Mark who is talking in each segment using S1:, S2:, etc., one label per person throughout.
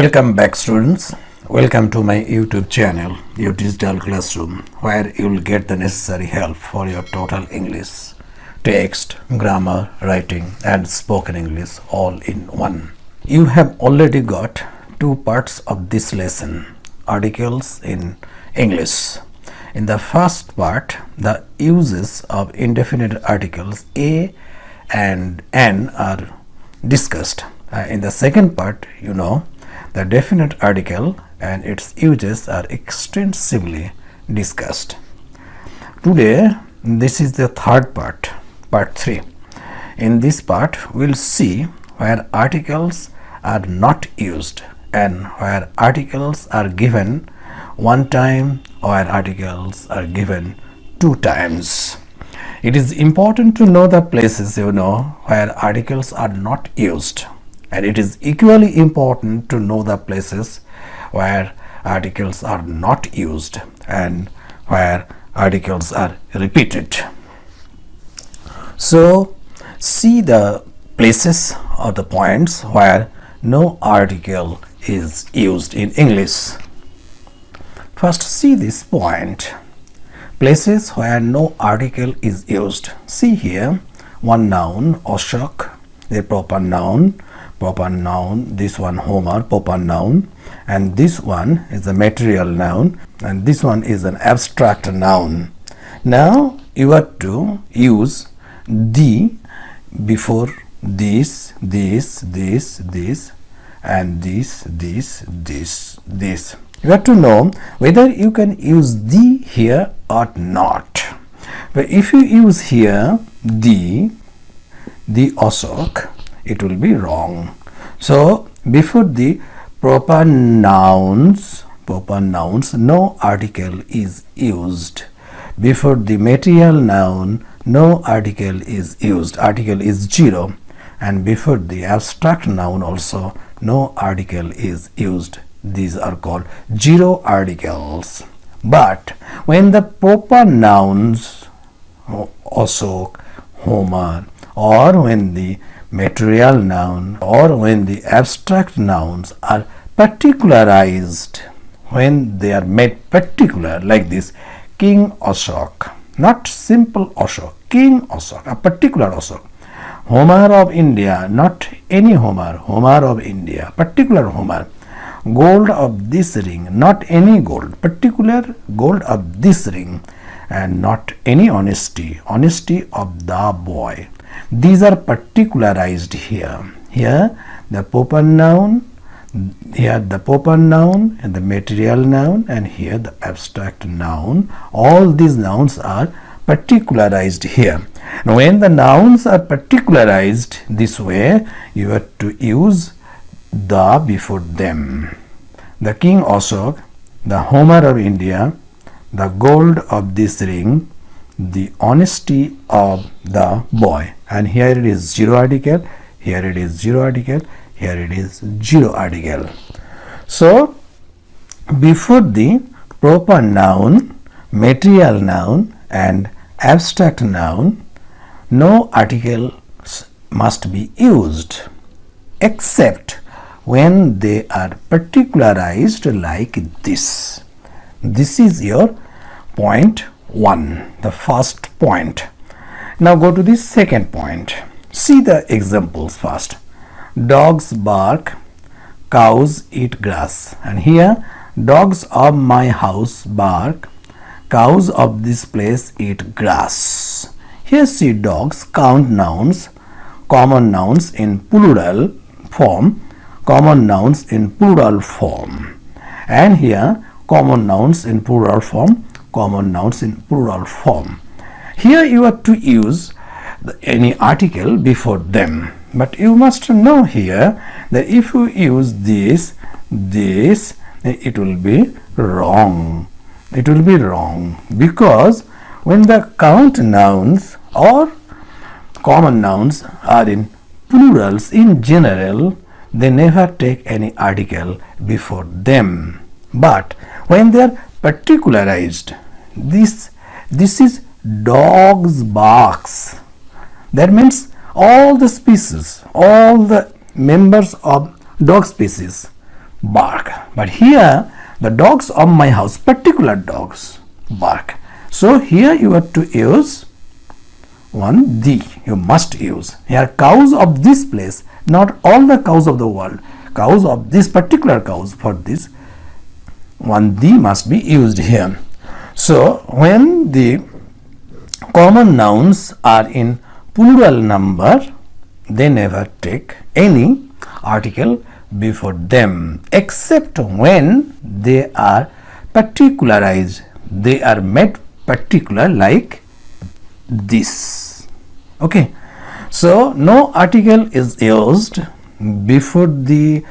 S1: Welcome back, students. Welcome to my YouTube channel, your digital classroom, where you will get the necessary help for your total English, text, grammar, writing and spoken English all in one. You have already got two parts of this lesson, articles in English. In the first part, the uses of indefinite articles a and an are discussed. In the second part, the definite article and its uses are extensively discussed. Today, this is the third part, part 3. In this part, we'll see where articles are not used and where articles are given one time or articles are given two times. It is important to know the places where articles are not used, and it is equally important to know the places where articles are not used and where articles are repeated. So, see the places or the points where no article is used in English. First, see this point. Places where no article is used. See here, one noun, Ashok, the proper noun, this one Homer, proper noun, and this one is a material noun, and this one is an abstract noun. Now you have to use the before this, and this. You have to know whether you can use the here or not. But if you use here the Ashok, it will be wrong. So before the proper nouns, no article is used. Before the material noun, no article is used. Article is 0. And before the abstract noun also, no article is used. These are called 0 articles. But when the proper nouns, Ashok, Homer, or when the material noun or when the abstract nouns are particularized, when they are made particular like this, King Ashok, not simple Ashok, King Ashok, a particular Ashok. Homer of India, not any Homer, Homer of India, particular Homer. Gold of this ring, not any gold, particular gold of this ring, and not any honesty, honesty of the boy. These are particularized here. Here the proper noun, here the proper noun and the material noun, and here the abstract noun. All these nouns are particularized here. Now when the nouns are particularized this way, you have to use the before them. The King Ashok, the Homer of India, the gold of this ring, the honesty of the boy. And here it is 0 article, here it is 0 article, here it is 0 article. So before the proper noun, material noun and abstract noun, no articles must be used except when they are particularized like this. This is your point 1, the first point. Now go to the second point. See the examples first. Dogs bark, cows eat grass. And here, dogs of my house bark, cows of this place eat grass. Here see dogs, count nouns, common nouns in plural form, common nouns in plural form. And here, common nouns in plural form, common nouns in plural form. Here you have to use any article before them, but you must know here that if you use this, it will be wrong. It will be wrong because when the count nouns or common nouns are in plurals in general, they never take any article before them. But when they are particularized, this is dogs barks. That means all the species, all the members of dog species bark. But here the dogs of my house, particular dogs, bark. So here you have to use one the. You must use. Here cows of this place, not all the cows of the world. Cows of this particular cows, for this one the must be used here. So when the common nouns are in plural number, they never take any article before them, except when they are particularized. They are made particular, like this. Okay, so no article is used before the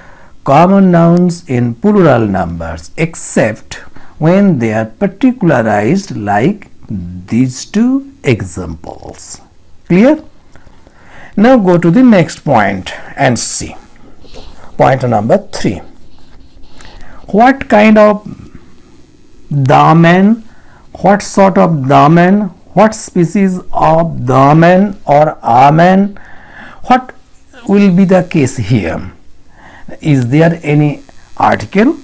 S1: common nouns in plural numbers, except when they are particularized, like these two examples. Clear? Now go to the next point and see. Point number 3. What kind of daman, what sort of daman, what species of daman or aman, what will be the case here? Is there any article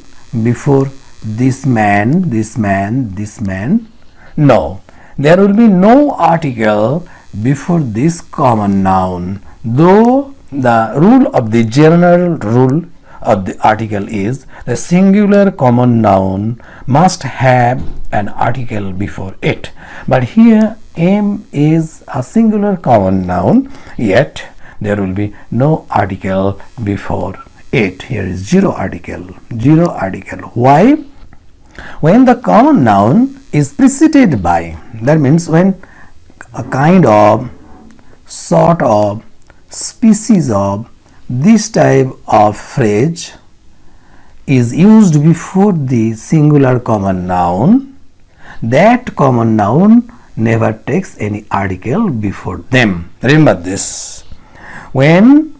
S1: before this man, this man, this man? No, there will be no article before this common noun, though the rule of the general rule of the article is the singular common noun must have an article before it. But here M is a singular common noun, yet there will be no article before it. Here is zero article. Zero article. Why? When the common noun is preceded by, that means when a kind of, sort of, species of, this type of phrase is used before the singular common noun, that common noun never takes any article before them. Remember this. When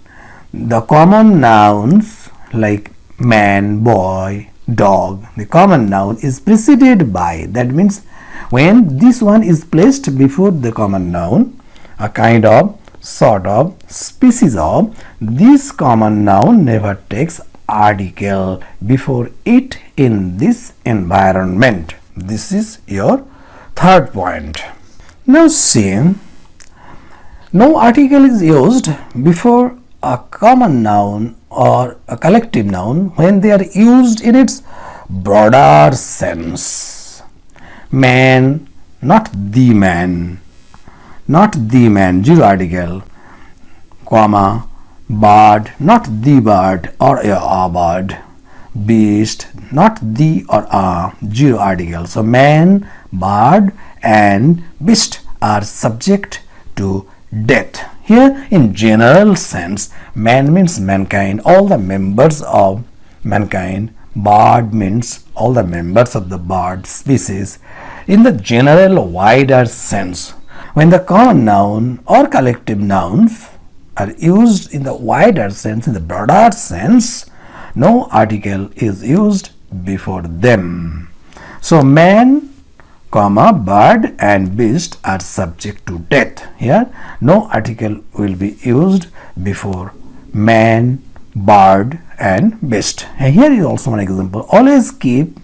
S1: the common nouns like man, boy, dog, the common noun is preceded by, that means when this one is placed before the common noun, a kind of, sort of, species of, this common noun never takes article before it in this environment. This is your third point. Now see, no article is used before a common noun or a collective noun when they are used in its broader sense. Man, not the man, not the man, zero article, comma, bird, not the bird or a bird, beast, not the or a, zero article. So man, bird and beast are subject to death. Here in general sense, man means mankind, all the members of mankind. Bird means all the members of the bird species. In the general wider sense, when the common noun or collective nouns are used in the wider sense, in the broader sense, no article is used before them. So man, comma, bird and beast are subject to death. Here no article will be used before man, bird and beast. And here is also one example. Always keep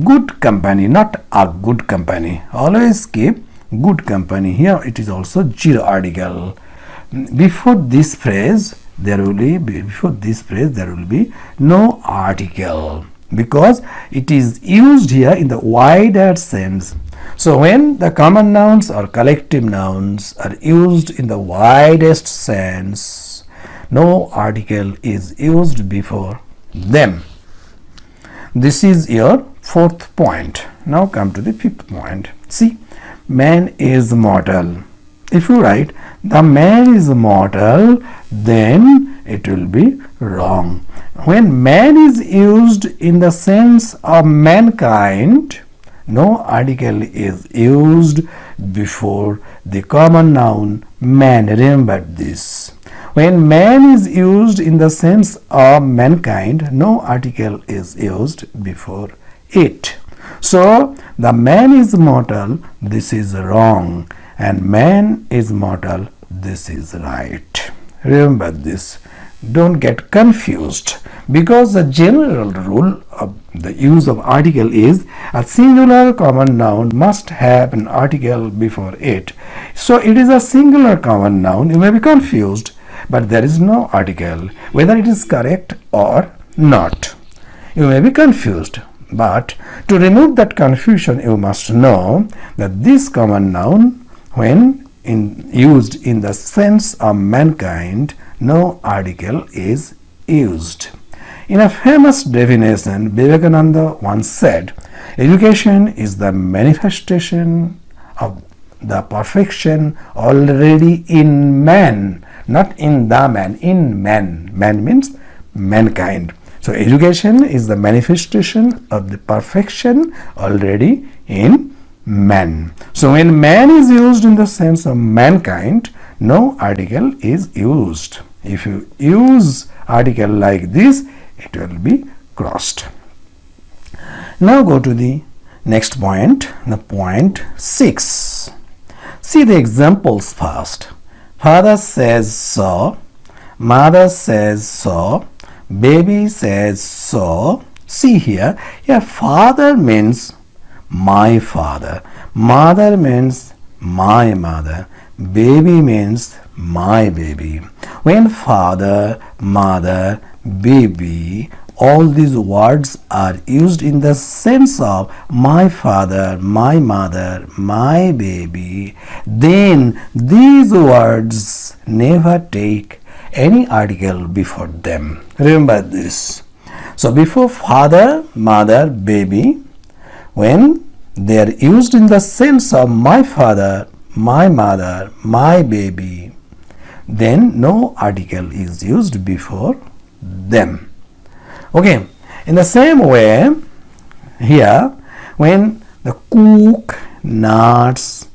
S1: good company, not a good company. Always keep good company. Here it is also zero article. Before this phrase there will be no article, because it is used here in the wider sense. So when the common nouns or collective nouns are used in the widest sense, no article is used before them. This is your fourth point. Now come to the fifth point. See, man is mortal. If you write the man is mortal, then it will be wrong. When man is used in the sense of mankind, no article is used before the common noun man. Remember this. When man is used in the sense of mankind, no article is used before it. So the man is mortal, this is wrong, and man is mortal, this is right. Remember this. don't get confused, because the general rule of the use of article is a singular common noun must have an article before it. So it is a singular common noun. You may be confused, but there is no article, whether it is correct or not. You may be confused, but to remove that confusion, you must know that this common noun, when used in the sense of mankind, no article is used. In a famous definition, Vivekananda once said, education is the manifestation of the perfection already in man, not in the man, in man. Man means mankind. So education is the manifestation of the perfection already in man. So when man is used in the sense of mankind, no article is used. If you use article like this, it will be crossed. Now go to the next point, the point 6. See the examples first. Father says so, mother says so, baby says so. See here, father means my father, mother means my mother, baby means my baby. When father, mother, baby, all these words are used in the sense of my father, my mother, my baby, then these words never take any article before them. Remember this. So before father, mother, baby, when they are used in the sense of my father, my mother, my baby, then no article is used before them. Okay, in the same way, here when the cook, nurse,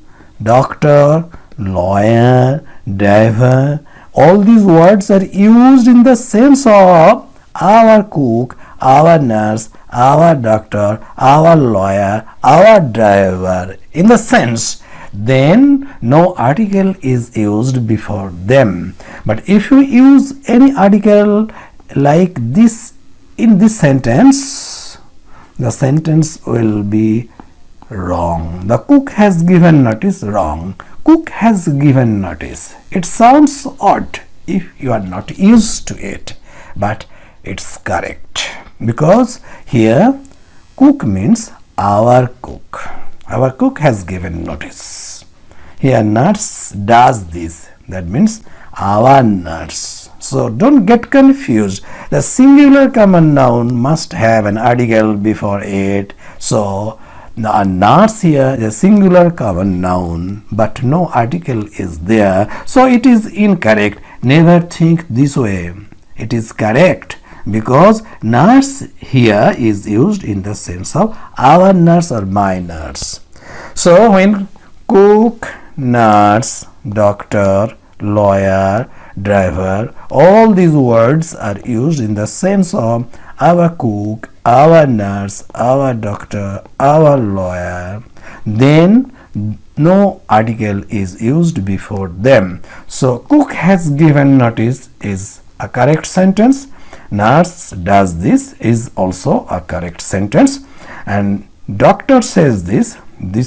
S1: doctor, lawyer, driver, all these words are used in the sense of our cook, our nurse, our doctor, our lawyer, our driver, in the sense, then no article is used before them. But if you use any article like this in this sentence, the sentence will be wrong. The cook has given notice, wrong. Cook has given notice. It sounds odd if you are not used to it, but it's correct, because here cook means our cook. Our cook has given notice. Here nurse does this, that means our nurse. So don't get confused. The singular common noun must have an article before it. So a nurse here is a singular common noun, but no article is there. So it is incorrect. Never think this way. It is correct, because nurse here is used in the sense of our nurse or my nurse. So when cook, nurse, doctor, lawyer, driver, all these words are used in the sense of our cook, our nurse, our doctor, our lawyer, then no article is used before them. So cook has given notice is a correct sentence. Nurse does this is also a correct sentence, and doctor says this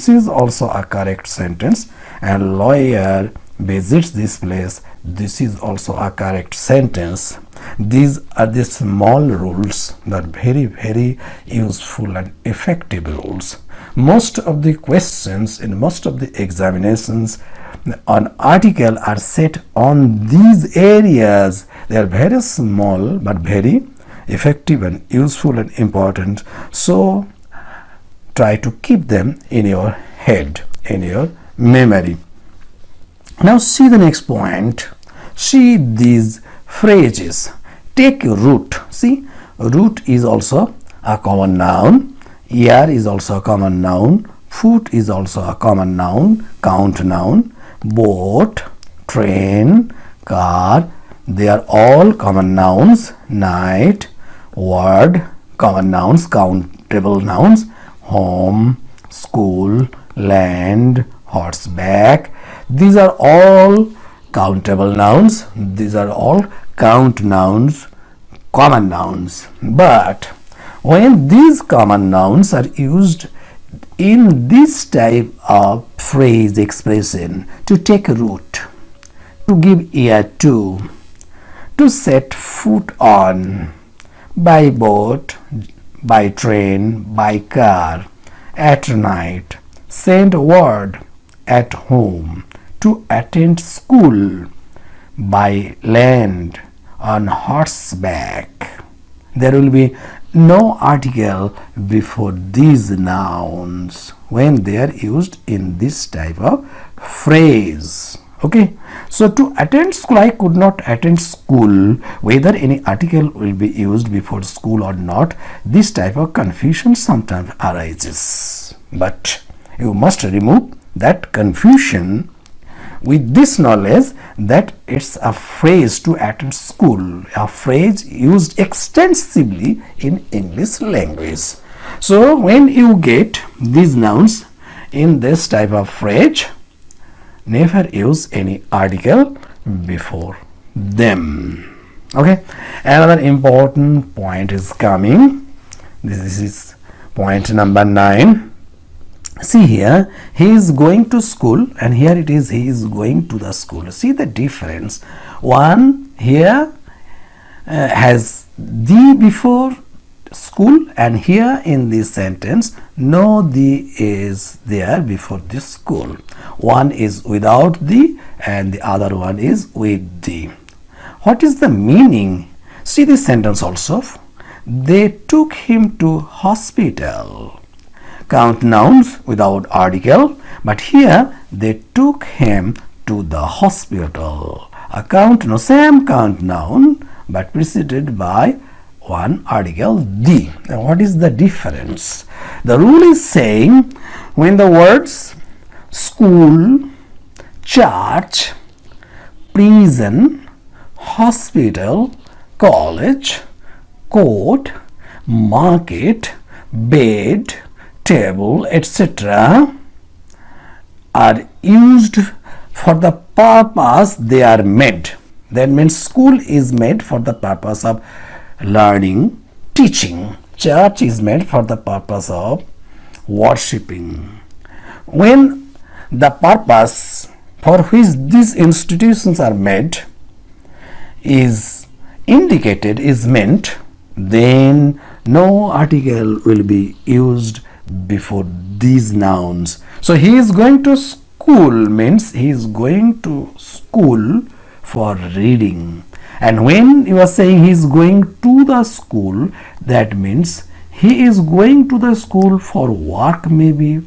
S1: is also a correct sentence, and lawyer visits this place, this is also a correct sentence. These are the small rules that are very, very useful and effective rules. Most of the questions in most of the examinations on article are set on these areas. They are very small but very effective and useful and important. So try to keep them in your head, in your memory. Now see the next point. See these phrases. Take root. See, root is also a common noun. Ear is also a common noun. Foot is also a common noun, count noun. Boat, train, car, they are all common nouns. Night, word, common nouns, countable nouns. Home, school, land, horseback, these are all countable nouns. These are all count nouns, common nouns. But when these common nouns are used in this type of phrase expression, to take root, to give ear to set foot on, by boat, by train, by car, at night, send word, at home, to attend school, by land, on horseback, there will be no article before these nouns when they are used in this type of phrase. Okay, so to attend school, I could not attend school, whether any article will be used before school or not. This type of confusion sometimes arises, but you must remove that confusion with this knowledge that it's a phrase to attend school, a phrase used extensively in English language. So when you get these nouns in this type of phrase, never use any article before them. Okay, another important point is coming. This is point number 9. See here, he is going to school, and here it is he is going to the school. See the difference. One here has the before school, and here in this sentence no the is there before this school. One is without the and the other one is with the. What is the meaning? See this sentence also. They took him to hospital. Count nouns without article, but here they took him to the hospital. A count no same count noun but preceded by one article the. Now what is the difference? The rule is saying when the words school, church, prison, hospital, college, court, market, bed, table, etc. are used for the purpose they are made. That means school is made for the purpose of learning, teaching. Church is made for the purpose of worshipping. When the purpose for which these institutions are made is indicated, is meant, then no article will be used before these nouns. So he is going to school means he is going to school for reading, and when you are saying he is going to the school, that means he is going to the school for work, maybe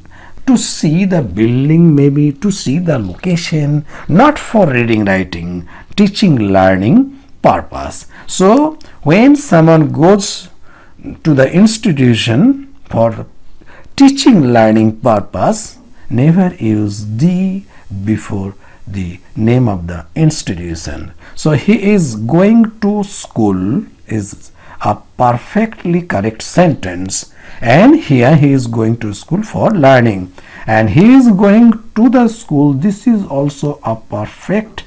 S1: to see the building, maybe to see the location, not for reading, writing, teaching, learning purpose. So when someone goes to the institution for teaching, learning purpose, never use the before the name of the institution. So he is going to school is a perfectly correct sentence, and here he is going to school for learning, and he is going to the school, this is also a perfectly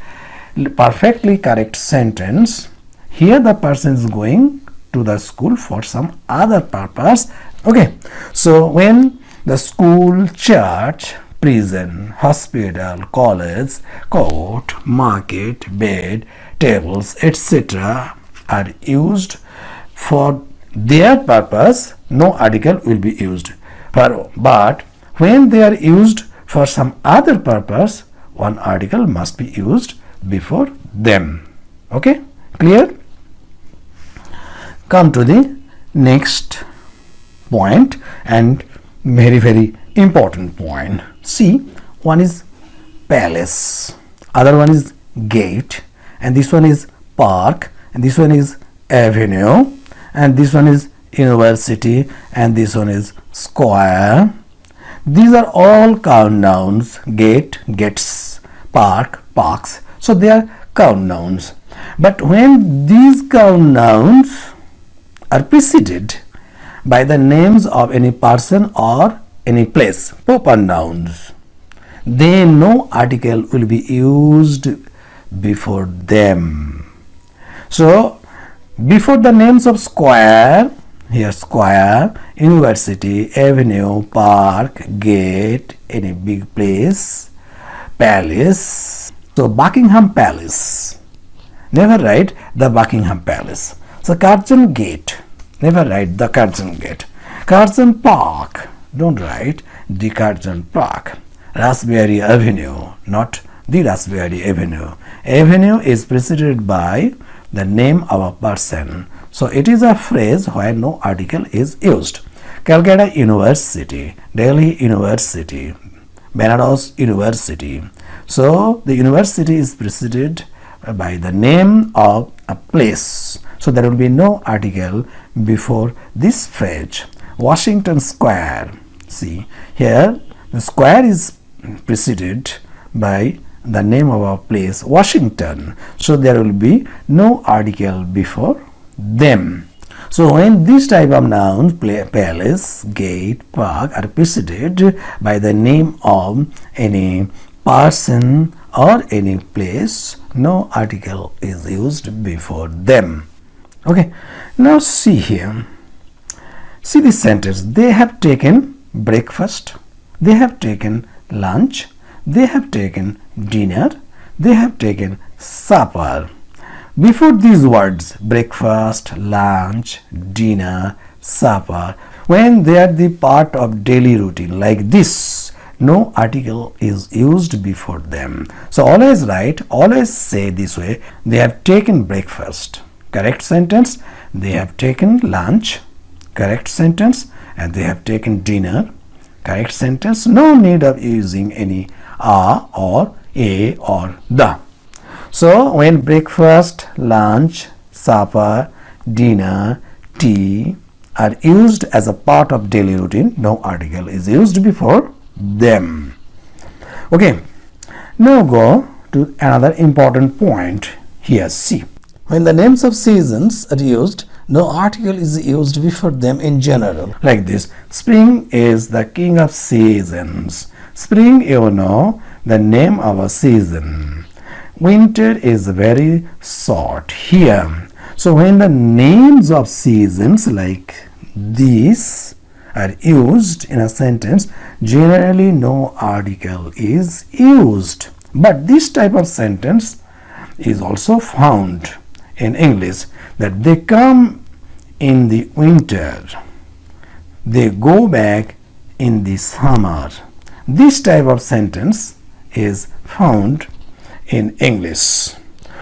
S1: correct sentence. Here the person is going to the school for some other purpose. Okay, so when the school, church, prison, hospital, college, court, market, bed, tables, etc. are used for their purpose, no article will be used. But when they are used for some other purpose, one article must be used before them. Okay, clear? Come to the next point, and very important point. See, one is palace, other one is gate, and this one is park, and this one is avenue, and this one is university, and this one is square. These are all count nouns. Gate, gates, park, parks. So they are count nouns. But when these count nouns are preceded by the names of any person or any place, proper nouns, then no article will be used before them. So before the names of square, here square, university, avenue, park, gate, any big place, palace. So Buckingham Palace, never write the Buckingham Palace. So Curzon Gate, never write the Curzon Gate. Curzon Park, don't write the Curzon Park. Raspberry Avenue, not the Raspberry Avenue. Avenue is preceded by the name of a person. So it is a phrase where no article is used. Calcutta University, Delhi University, Benares University. So the university is preceded by the name of a place. So there will be no article before this phrase. Washington Square. See, here the square is preceded by the name of a place, Washington. So there will be no article before them. So when this type of nouns, palace, gate, park, are preceded by the name of any person or any place, no article is used before them. Okay, now see here. See this sentence. They have taken breakfast, they have taken lunch, they have taken dinner, they have taken supper. Before these words, breakfast, lunch, dinner, supper, when they are the part of daily routine like this, no article is used before them. So always write, always say this way, they have taken breakfast, correct sentence. They have taken lunch, correct sentence. And they have taken dinner, correct sentence. No need of using any or a or the. So when breakfast, lunch, supper, dinner, tea are used as a part of daily routine, no article is used before them. Okay, now go to another important point here. See, when the names of seasons are used, no article is used before them in general. Like this, spring is the king of seasons. Spring, you know, the name of a season. Winter is very short here. So when the names of seasons like these are used in a sentence, generally no article is used. But this type of sentence is also found in English, that they come in the winter, they go back in the summer. This type of sentence is found in English.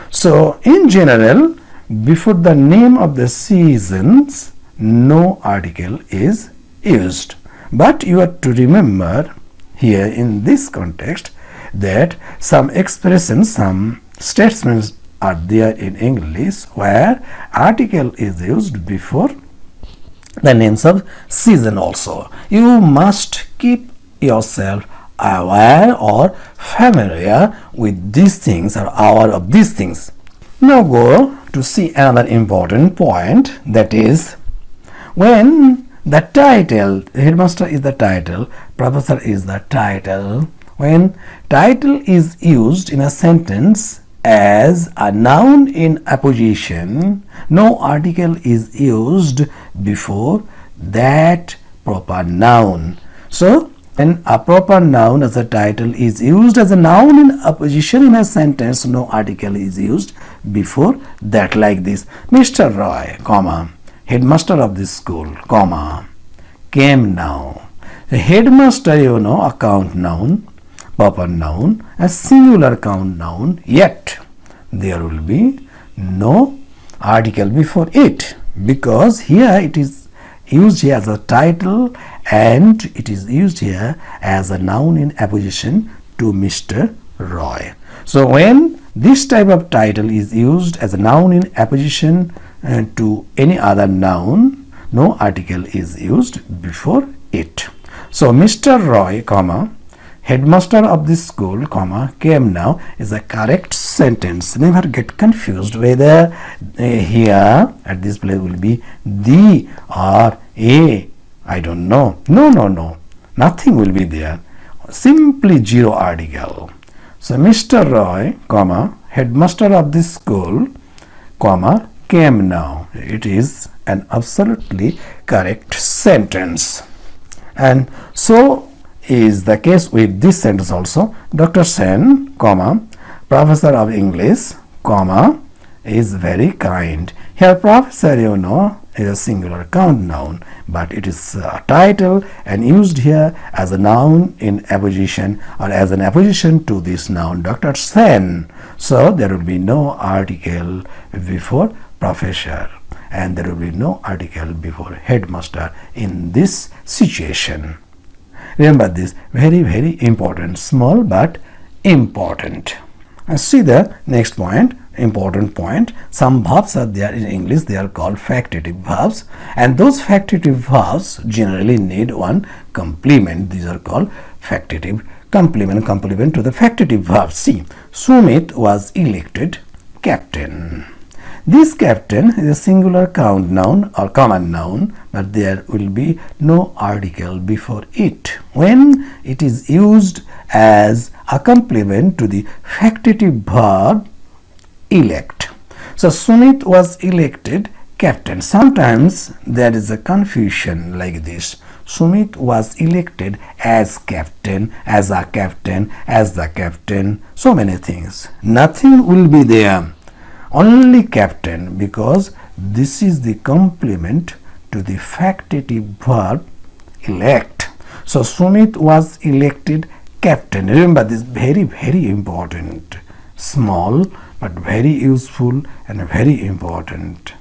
S1: So in general, before the name of the seasons, no article is used. But you are to remember here in this context that some expressions, some statements are there in English where article is used before the names of season also. You must keep yourself aware or familiar with these things or aware of these things. Now go to see another important point, that is when the title, headmaster is the title, professor is the title. When title is used in a sentence as a noun in apposition, no article is used before that proper noun. So when a proper noun as a title is used as a noun in apposition in a sentence, no article is used before that, like this. Mr. Roy, comma, headmaster of this school, comma, came now. The headmaster, you know, a count noun, proper noun, a singular count noun, yet there will be no article before it, because here it is used here as a title and it is used here as a noun in apposition to Mr. Roy. So when this type of title is used as a noun in apposition to any other noun, no article is used before it. So Mr. Roy, comma, headmaster of this school, comma, came now is a correct sentence. Never get confused whether here at this place will be the or a. I don't know. No. Nothing will be there. Simply zero article. So Mr. Roy, comma, headmaster of this school, comma, came now. It is an absolutely correct sentence. And so is the case with this sentence also. Dr. Sen, comma, professor of English, comma, is very kind. Here professor, you know, is a singular count noun, but it is a title and used here as a noun in apposition or as an apposition to this noun Dr. Sen. So there will be no article before professor and there will be no article before headmaster in this situation. Remember this, very, very important, small but important. See the next point, important point. Some verbs are there in English, they are called factitive verbs, and those factitive verbs generally need one complement. These are called factitive complement to the factitive verb. See, Sumit was elected captain. This captain is a singular count noun or common noun, but there will be no article before it when it is used as a complement to the factitive verb elect. So Sumit was elected captain. Sometimes there is a confusion like this. Sumit was elected as captain, as a captain, as the captain, so many things. Nothing will be there. Only captain, because this is the complement to the factitive verb elect. So Sumit was elected captain. Remember this, very, very important. Small but very useful and very important.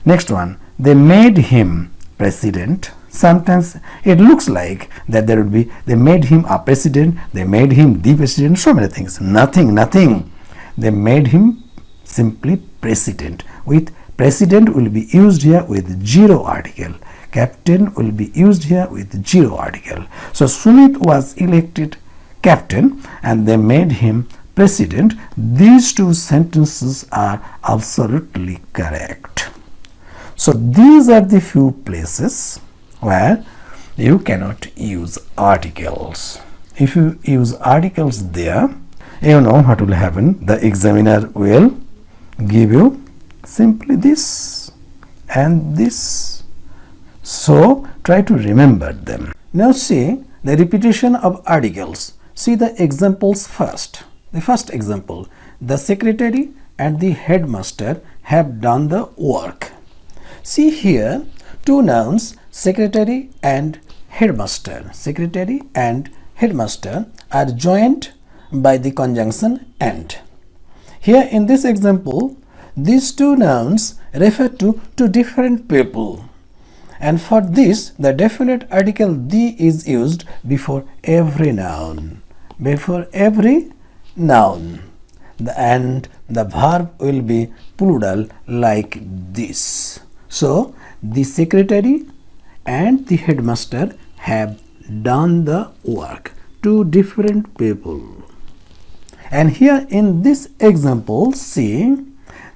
S1: Next one, they made him president. Sometimes it looks like that there will be, they made him a president, they made him the president, so many things. Nothing. They made him simply president. With president will be used here with zero article. Captain will be used here with zero article. So Sumit was elected captain and they made him president. These two sentences are absolutely correct. So these are the few places where you cannot use articles. If you use articles there, you know what will happen. The examiner will give you simply this and this. So try to remember them. Now see the repetition of articles. See the examples first. The first example, the secretary and the headmaster have done the work. See here two nouns, secretary and headmaster. Secretary and headmaster are joined by the conjunction and. Here in this example, these two nouns refer to two different people, and for this the definite article the is used before every noun. Before every noun, and the verb will be plural like this. So the secretary and the headmaster have done the work. Two different people. And here in this example, see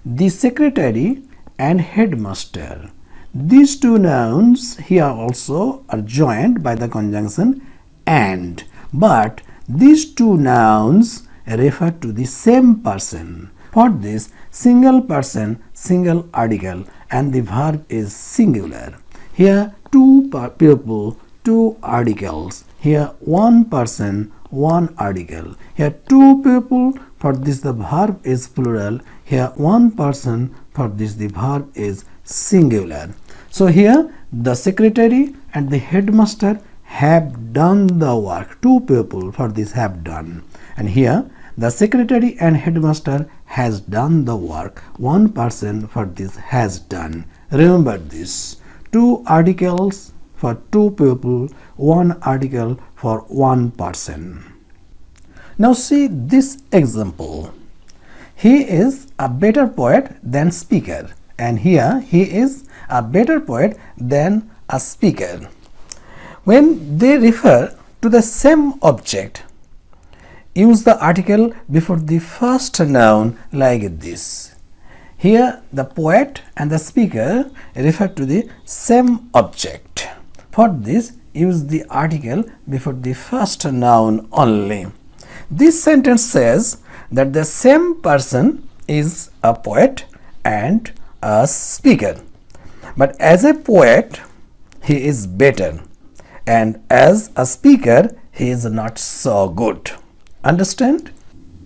S1: the secretary and headmaster. These two nouns here also are joined by the conjunction and, but these two nouns refer to the same person. For this, single person, single article, and the verb is singular. Here two people, two articles. Here one person, one article. Here two people, for this the verb is plural. Here one person, for this the verb is singular. So here the secretary and the headmaster have done the work. Two people, for this have done. And here the secretary and headmaster has done the work. One person, for this has done. Remember this. Two articles for two people, one article for one person. Now see this example. He is a better poet than speaker, and here he is a better poet than a speaker. When they refer to the same object, use the article before the first noun like this. Here the poet and the speaker refer to the same object. For this, use the article before the first noun only. This sentence says, that the same person is a poet and a speaker, but as a poet he is better, and as a speaker he is not so good. Understand?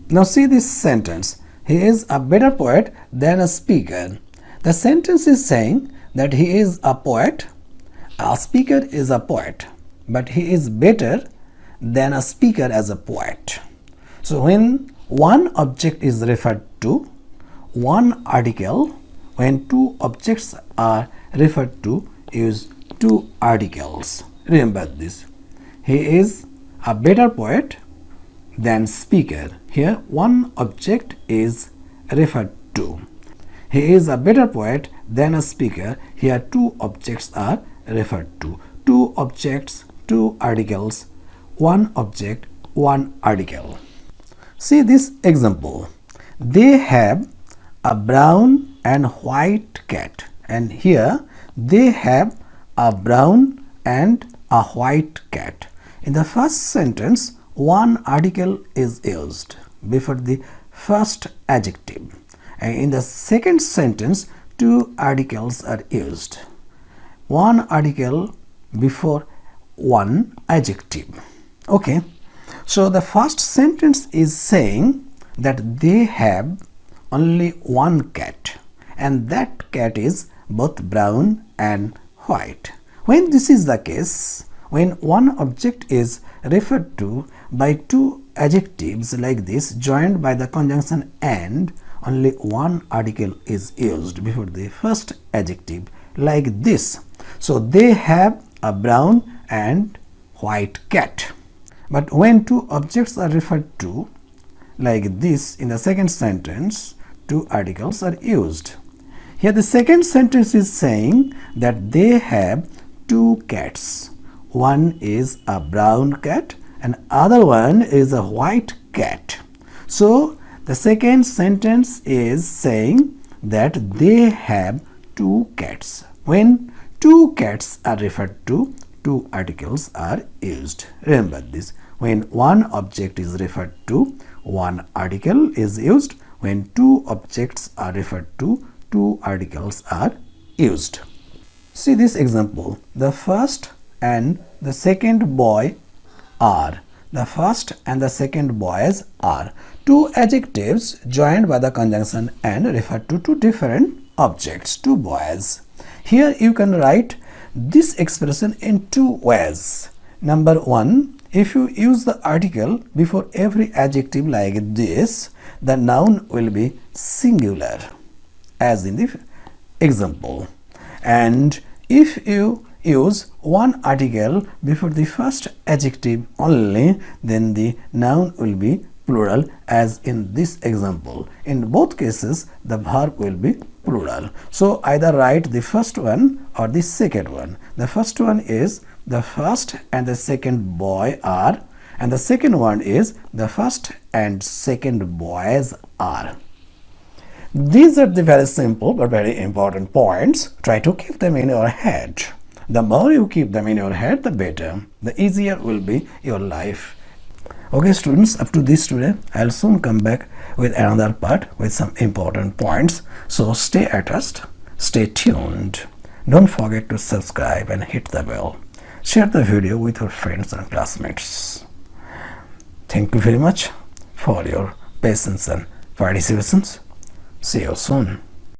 S1: Now see this sentence. He is a better poet than a speaker. The sentence is saying that he is a poet, a speaker is a poet, but he is better than a speaker as a poet. So when one object is referred to, one article, when two objects are referred to, use two articles. Remember this. He is a better poet than speaker. Here one object is referred to. He is a better poet than a speaker. Here two objects are referred to. Two objects, two articles, one object, one article. See this example. They have a brown and white cat, and here they have a brown and a white cat. In the first sentence, one article is used before the first adjective, and in the second sentence two articles are used, one article before one adjective. Okay, so the first sentence is saying that they have only one cat, and that cat is both brown and white. When this is the case, when one object is referred to by two adjectives like this joined by the conjunction and, only one article is used before the first adjective like this. So they have a brown and white cat. But when two objects are referred to like this in the second sentence, two articles are used. Here the second sentence is saying that they have two cats. One is a brown cat and other one is a white cat. So the second sentence is saying that they have two cats. When two cats are referred to, two articles are used. Remember this. When one object is referred to, one article is used. When two objects are referred to, two articles are used. See this example. The first and the second boy are. The first and the second boys are. Two adjectives joined by the conjunction and refer to two different objects, two boys. Here you can write this expression in two ways. Number one, if you use the article before every adjective like this, the noun will be singular, as in the example. And if you use one article before the first adjective only, then the noun will be plural, as in this example. In both cases, the verb will be plural. So either write the first one or the second one. The first one is the first and the second boy are, and the second one is the first and second boys are. These are the very simple but very important points. Try to keep them in your head. The more you keep them in your head, the better. The easier will be your life. Okay students, up to this today. I'll soon come back with another part with some important points. So stay attached, stay tuned. Don't forget to subscribe and hit the bell. Share the video with your friends and classmates. Thank you very much for your patience and participations. See you soon.